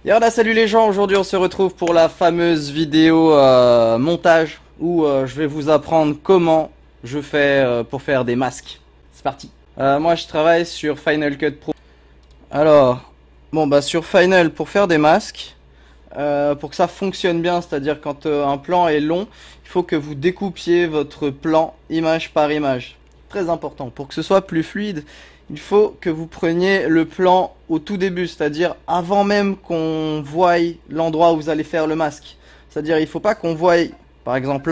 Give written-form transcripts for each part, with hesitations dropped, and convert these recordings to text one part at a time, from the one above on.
Yallah, salut les gens, aujourd'hui on se retrouve pour la fameuse vidéo montage où je vais vous apprendre comment je fais pour faire des masques. C'est parti. Moi je travaille sur Final Cut Pro. Alors, sur Final pour faire des masques, pour que ça fonctionne bien, c'est-à-dire quand un plan est long, il faut que vous découpiez votre plan image par image. Très important, pour que ce soit plus fluide. Il faut que vous preniez le plan au tout début, c'est-à-dire avant même qu'on voie l'endroit où vous allez faire le masque. C'est-à-dire il faut pas qu'on voie, par exemple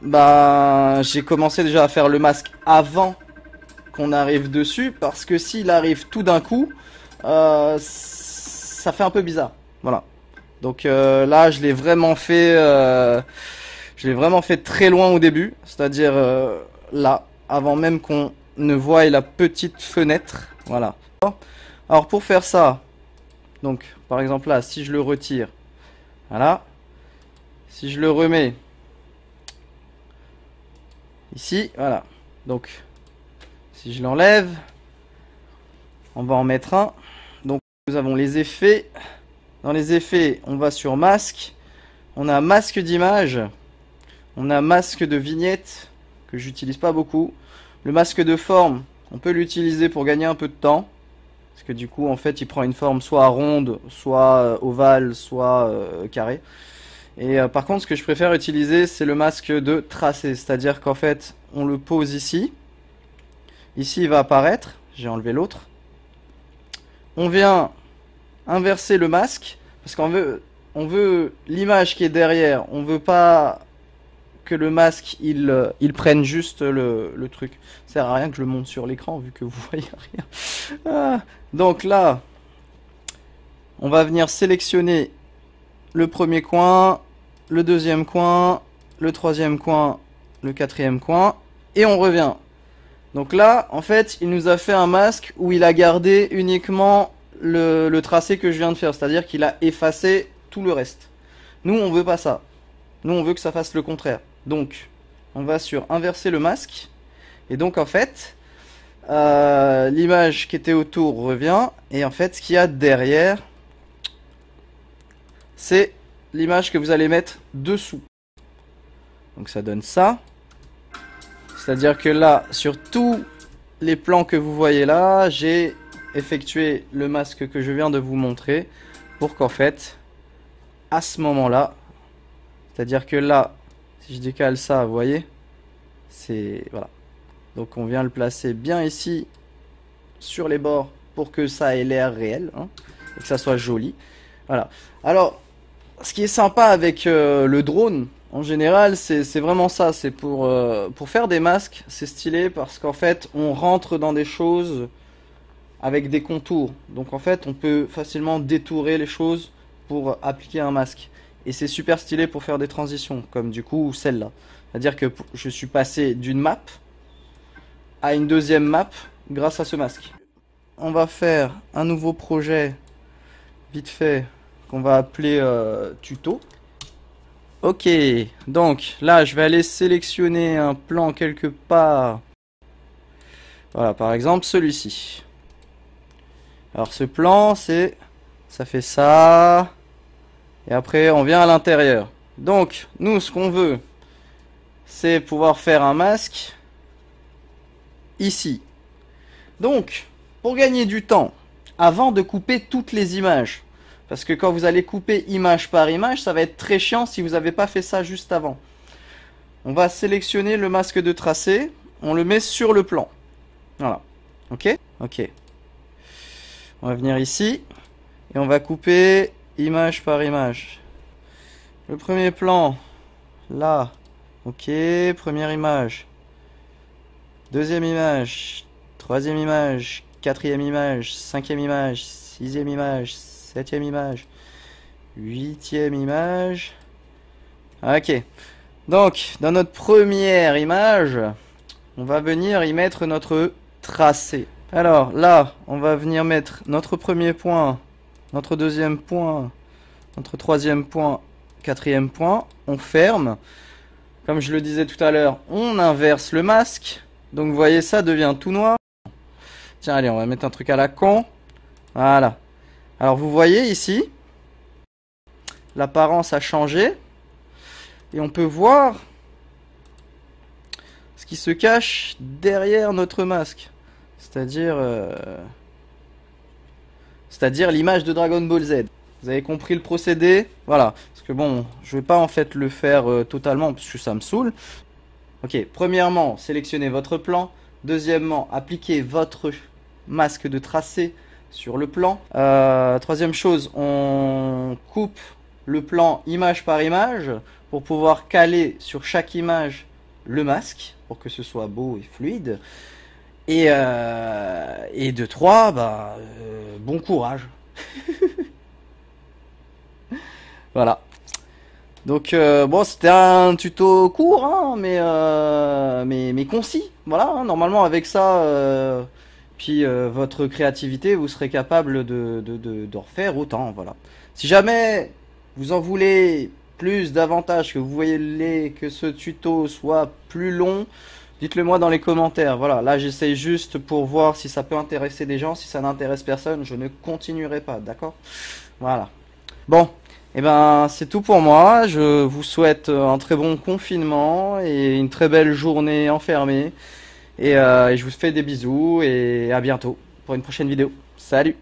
là, j'ai commencé déjà à faire le masque avant qu'on arrive dessus, parce que s'il arrive tout d'un coup, ça fait un peu bizarre. Voilà. Donc là, je l'ai vraiment fait très loin au début, c'est-à-dire là, avant même qu'on ne voit la petite fenêtre. Voilà. Alors pour faire ça, donc par exemple là, si je le retire, voilà. Si je le remets ici, voilà. Donc si je l'enlève, on va en mettre un. Donc nous avons les effets. Dans les effets, on va sur masque. On a masque d'image. On a masque de vignette que j'utilise pas beaucoup. Le masque de forme, on peut l'utiliser pour gagner un peu de temps. Parce que du coup, en fait, il prend une forme soit ronde, soit ovale, soit carré. Et par contre, ce que je préfère utiliser, c'est le masque de tracé. C'est-à-dire qu'en fait, on le pose ici. Ici, il va apparaître. J'ai enlevé l'autre. On vient inverser le masque. Parce qu'on veut l'image qui est derrière. On veut pas que le masque il prenne juste le truc. Ça sert à rien que je le monte sur l'écran vu que vous voyez rien. Donc là, on va venir sélectionner le premier coin, le deuxième coin, le troisième coin, le quatrième coin, et on revient. Donc là, en fait, il nous a fait un masque où il a gardé uniquement le tracé que je viens de faire, c'est-à-dire qu'il a effacé tout le reste. Nous, on veut pas ça. Nous, on veut que ça fasse le contraire. Donc, on va sur inverser le masque. Et donc, en fait, l'image qui était autour revient. Et en fait, ce qu'il y a derrière, c'est l'image que vous allez mettre dessous. Donc, ça donne ça. C'est-à-dire que là, sur tous les plans que vous voyez là, j'ai effectué le masque que je viens de vous montrer. Pour qu'en fait, à ce moment-là, c'est-à-dire que là, si je décale ça, vous voyez, c'est voilà. Donc on vient le placer bien ici sur les bords pour que ça ait l'air réel, hein, et que ça soit joli. Voilà. Alors, ce qui est sympa avec le drone, en général, c'est vraiment ça. C'est pour faire des masques, c'est stylé parce qu'en fait, on rentre dans des choses avec des contours. Donc en fait, on peut facilement détourer les choses pour appliquer un masque. Et c'est super stylé pour faire des transitions, comme du coup celle-là. C'est-à-dire que je suis passé d'une map à une deuxième map grâce à ce masque. On va faire un nouveau projet, vite fait, qu'on va appeler tuto. Ok, donc là je vais aller sélectionner un plan quelque part. Voilà, par exemple celui-ci. Alors ce plan, ça fait ça. Et après, on vient à l'intérieur. Donc, nous, ce qu'on veut, c'est pouvoir faire un masque ici. Donc, pour gagner du temps, avant de couper toutes les images, parce que quand vous allez couper image par image, ça va être très chiant si vous n'avez pas fait ça juste avant. On va sélectionner le masque de tracé, on le met sur le plan. Voilà. Ok? Ok. On va venir ici, et on va couper image par image. Le premier plan, là, ok, première image. Deuxième image, troisième image, quatrième image, cinquième image, sixième image, septième image, huitième image. Ok, donc dans notre première image, on va venir y mettre notre tracé. Alors là, on va venir mettre notre premier point, notre deuxième point, notre troisième point, quatrième point, on ferme. Comme je le disais tout à l'heure, on inverse le masque. Donc vous voyez, ça devient tout noir. Tiens, allez, on va mettre un truc à la con. Voilà. Alors vous voyez ici, l'apparence a changé. Et on peut voir ce qui se cache derrière notre masque. C'est-à-dire l'image de Dragon Ball Z. Vous avez compris le procédé? Voilà. Parce que bon, je vais pas en fait le faire totalement parce que ça me saoule. Ok, premièrement, sélectionnez votre plan. Deuxièmement, appliquez votre masque de tracé sur le plan. Troisième chose, on coupe le plan image par image pour pouvoir caler sur chaque image le masque pour que ce soit beau et fluide. Et de 3, bah, bon courage. Voilà. Donc bon, c'était un tuto court, hein, mais concis. Voilà, hein, normalement avec ça, puis votre créativité, vous serez capable de refaire autant. Voilà. Si jamais vous en voulez plus, davantage, que vous voyez que ce tuto soit plus long, dites-le moi dans les commentaires. Voilà, là j'essaye juste pour voir si ça peut intéresser des gens. Si ça n'intéresse personne, je ne continuerai pas, d'accord? Voilà. Bon. Et ben c'est tout pour moi, je vous souhaite un très bon confinement et une très belle journée enfermée. Et je vous fais des bisous et à bientôt pour une prochaine vidéo. Salut!